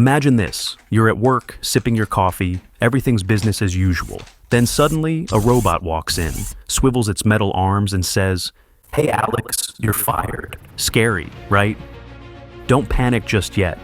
Imagine this. You're at work, sipping your coffee, everything's business as usual. Then suddenly, a robot walks in, swivels its metal arms and says, "Hey Alex, you're fired." Scary, right? Don't panic just yet.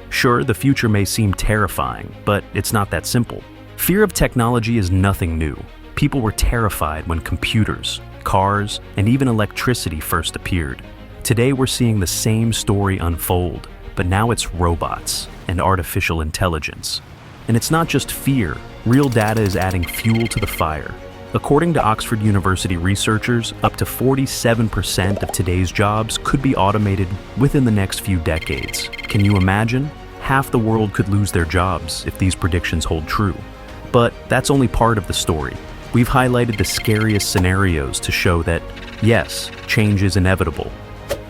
Sure, the future may seem terrifying, but it's not that simple. Fear of technology is nothing new. People were terrified when computers, cars, and even electricity first appeared. Today we're seeing the same story unfold, but now it's robots and artificial intelligence. And it's not just fear, real data is adding fuel to the fire. According to Oxford University researchers, up to 47% of today's jobs could be automated within the next few decades. Can you imagine? Half the world could lose their jobs if these predictions hold true. But that's only part of the story. We've highlighted the scariest scenarios to show that, yes, change is inevitable,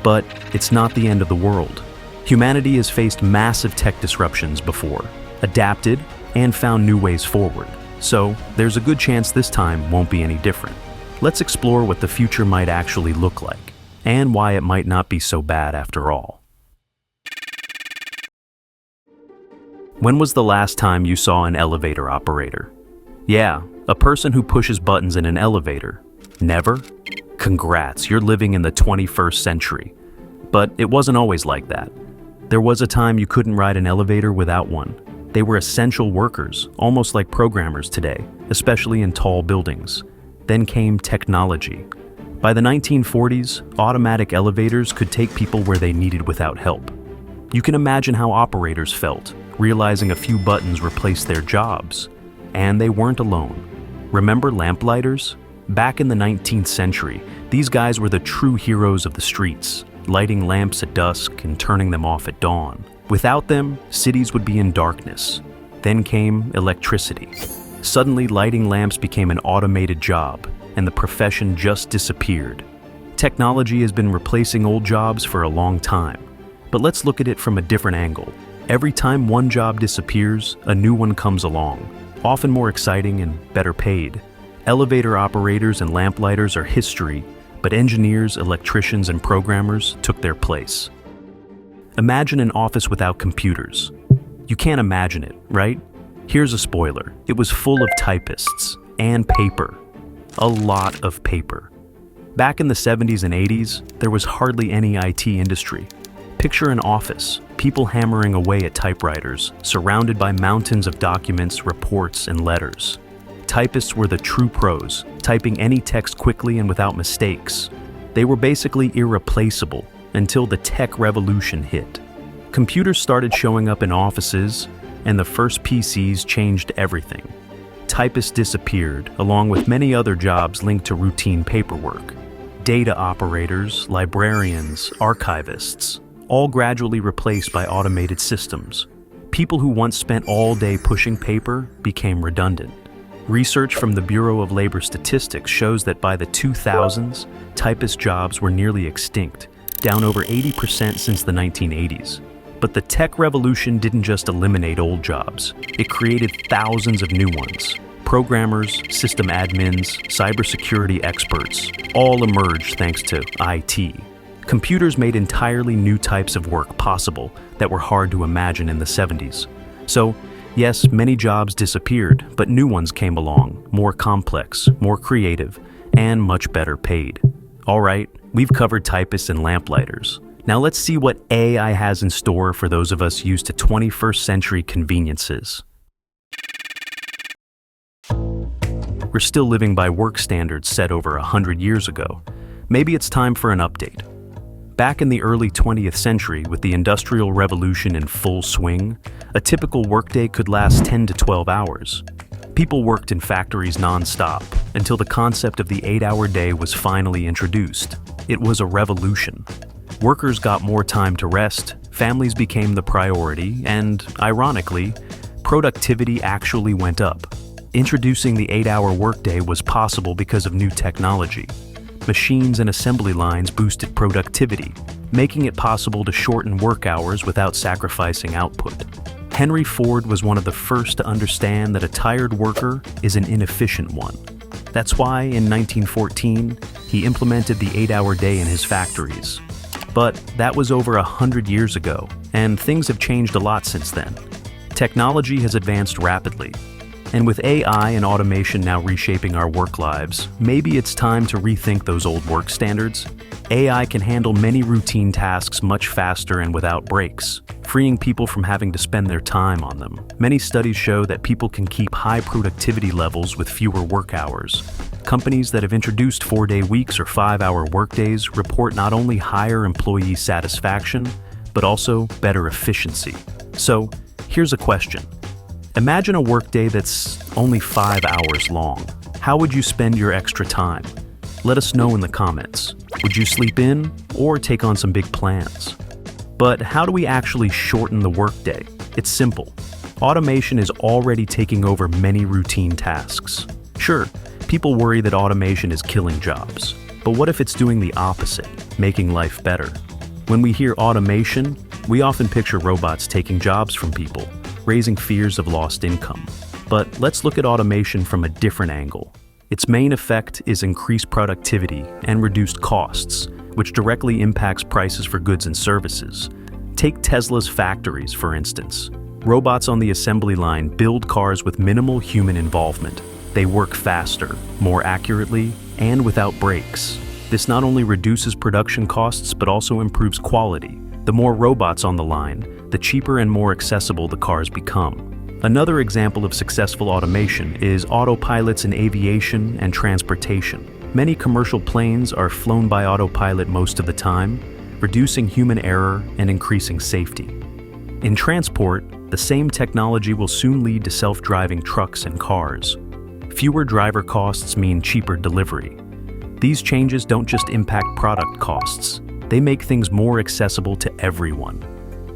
but it's not the end of the world. Humanity has faced massive tech disruptions before, adapted, and found new ways forward. So, there's a good chance this time won't be any different. Let's explore what the future might actually look like, and why it might not be so bad after all. When was the last time you saw an elevator operator? Yeah, a person who pushes buttons in an elevator. Never? Congrats, you're living in the 21st century. But it wasn't always like that. There was a time you couldn't ride an elevator without one. They were essential workers, almost like programmers today, especially in tall buildings. Then came technology. By the 1940s, automatic elevators could take people where they needed without help. You can imagine how operators felt, realizing a few buttons replaced their jobs. And they weren't alone. Remember lamplighters? Back in the 19th century, these guys were the true heroes of the streets, lighting lamps at dusk and turning them off at dawn. Without them, cities would be in darkness. Then came electricity. Suddenly, lighting lamps became an automated job, and the profession just disappeared. Technology has been replacing old jobs for a long time. But let's look at it from a different angle. Every time one job disappears, a new one comes along, often more exciting and better paid. Elevator operators and lamplighters are history, but engineers, electricians, and programmers took their place. Imagine an office without computers. You can't imagine it, right? Here's a spoiler. It was full of typists and paper. A lot of paper. Back in the 70s and 80s, there was hardly any IT industry. Picture an office, people hammering away at typewriters, surrounded by mountains of documents, reports, and letters. Typists were the true pros, typing any text quickly and without mistakes. They were basically irreplaceable until the tech revolution hit. Computers started showing up in offices, and the first PCs changed everything. Typists disappeared, along with many other jobs linked to routine paperwork. Data operators, librarians, archivists, all gradually replaced by automated systems. People who once spent all day pushing paper became redundant. Research from the Bureau of Labor Statistics shows that by the 2000s, typist jobs were nearly extinct, down over 80% since the 1980s. But the tech revolution didn't just eliminate old jobs, it created thousands of new ones. Programmers, system admins, cybersecurity experts, all emerged thanks to IT. Computers made entirely new types of work possible that were hard to imagine in the 70s. So, yes, many jobs disappeared, but new ones came along, more complex, more creative, and much better paid. All right, we've covered typists and lamplighters. Now let's see what AI has in store for those of us used to 21st century conveniences. We're still living by work standards set over 100 years ago. Maybe it's time for an update. Back in the early 20th century, with the Industrial Revolution in full swing, a typical workday could last 10 to 12 hours. People worked in factories non-stop until the concept of the 8-hour day was finally introduced. It was a revolution. Workers got more time to rest, families became the priority, and, ironically, productivity actually went up. Introducing the 8-hour workday was possible because of new technology. Machines and assembly lines boosted productivity, making it possible to shorten work hours without sacrificing output. Henry Ford was one of the first to understand that a tired worker is an inefficient one. That's why, in 1914, he implemented the 8-hour day in his factories. But that was over 100 years ago, and things have changed a lot since then. Technology has advanced rapidly, and with AI and automation now reshaping our work lives, maybe it's time to rethink those old work standards. AI can handle many routine tasks much faster and without breaks, freeing people from having to spend their time on them. Many studies show that people can keep high productivity levels with fewer work hours. Companies that have introduced 4-day weeks or 5-hour workdays report not only higher employee satisfaction, but also better efficiency. So, here's a question. Imagine a workday that's only 5 hours long. How would you spend your extra time? Let us know in the comments. Would you sleep in or take on some big plans? But how do we actually shorten the workday? It's simple. Automation is already taking over many routine tasks. Sure, people worry that automation is killing jobs. But what if it's doing the opposite, making life better? When we hear automation, we often picture robots taking jobs from people, raising fears of lost income. But let's look at automation from a different angle. Its main effect is increased productivity and reduced costs, which directly impacts prices for goods and services. Take Tesla's factories, for instance. Robots on the assembly line build cars with minimal human involvement. They work faster, more accurately, and without breaks. This not only reduces production costs, but also improves quality. The more robots on the line, the cheaper and more accessible the cars become. Another example of successful automation is autopilots in aviation and transportation. Many commercial planes are flown by autopilot most of the time, reducing human error and increasing safety. In transport, the same technology will soon lead to self-driving trucks and cars. Fewer driver costs mean cheaper delivery. These changes don't just impact product costs, they make things more accessible to everyone.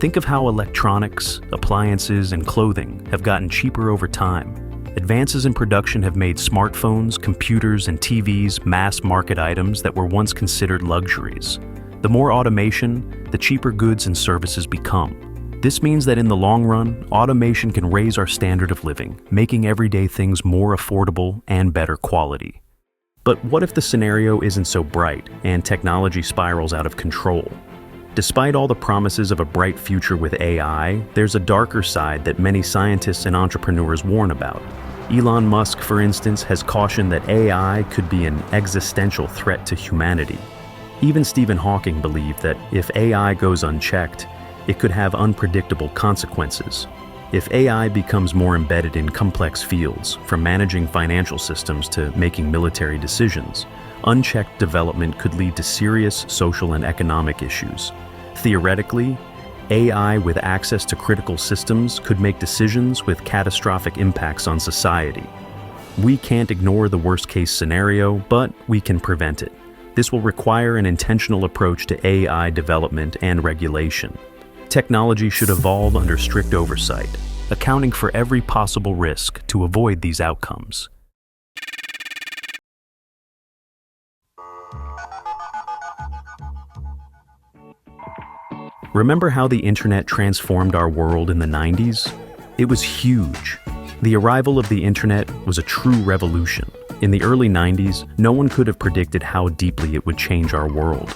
Think of how electronics, appliances, and clothing have gotten cheaper over time. Advances in production have made smartphones, computers, and TVs mass-market items that were once considered luxuries. The more automation, the cheaper goods and services become. This means that in the long run, automation can raise our standard of living, making everyday things more affordable and better quality. But what if the scenario isn't so bright and technology spirals out of control? Despite all the promises of a bright future with AI, there's a darker side that many scientists and entrepreneurs warn about. Elon Musk, for instance, has cautioned that AI could be an existential threat to humanity. Even Stephen Hawking believed that if AI goes unchecked, it could have unpredictable consequences. If AI becomes more embedded in complex fields, from managing financial systems to making military decisions, unchecked development could lead to serious social and economic issues. Theoretically, AI with access to critical systems could make decisions with catastrophic impacts on society. We can't ignore the worst-case scenario, but we can prevent it. This will require an intentional approach to AI development and regulation. Technology should evolve under strict oversight, accounting for every possible risk to avoid these outcomes. Remember how the internet transformed our world in the 90s? It was huge. The arrival of the internet was a true revolution. In the early 90s, no one could have predicted how deeply it would change our world.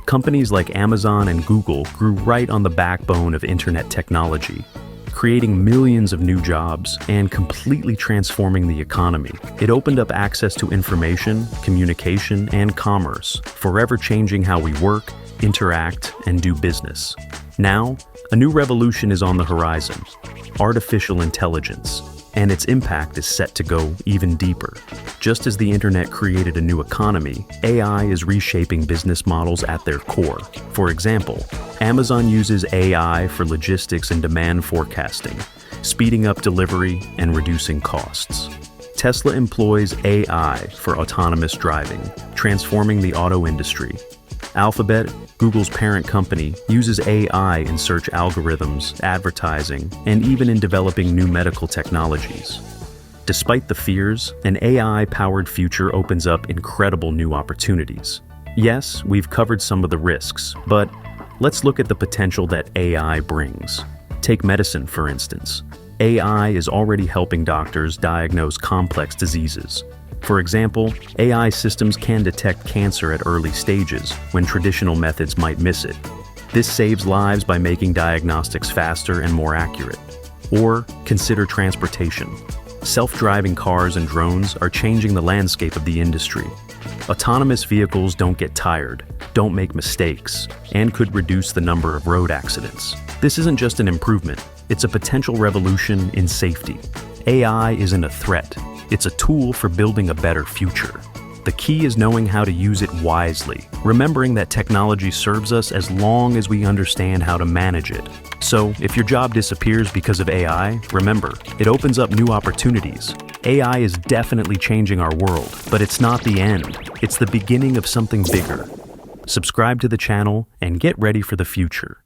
Companies like Amazon and Google grew right on the backbone of internet technology, creating millions of new jobs and completely transforming the economy. It opened up access to information, communication, and commerce, forever changing how we work, interact, and do business. Now, a new revolution is on the horizon: artificial intelligence, and its impact is set to go even deeper. Just as the internet created a new economy, AI is reshaping business models at their core. For example, Amazon uses AI for logistics and demand forecasting, speeding up delivery and reducing costs. Tesla employs AI for autonomous driving, transforming the auto industry. Alphabet, Google's parent company, uses AI in search algorithms, advertising, and even in developing new medical technologies. Despite the fears, an AI-powered future opens up incredible new opportunities. Yes, we've covered some of the risks, but let's look at the potential that AI brings. Take medicine, for instance. AI is already helping doctors diagnose complex diseases. For example, AI systems can detect cancer at early stages when traditional methods might miss it. This saves lives by making diagnostics faster and more accurate. Or consider transportation. Self-driving cars and drones are changing the landscape of the industry. Autonomous vehicles don't get tired, don't make mistakes, and could reduce the number of road accidents. This isn't just an improvement, it's a potential revolution in safety. AI isn't a threat, it's a tool for building a better future. The key is knowing how to use it wisely, remembering that technology serves us as long as we understand how to manage it. So, if your job disappears because of AI, remember, it opens up new opportunities. AI is definitely changing our world, but it's not the end. It's the beginning of something bigger. Subscribe to the channel and get ready for the future.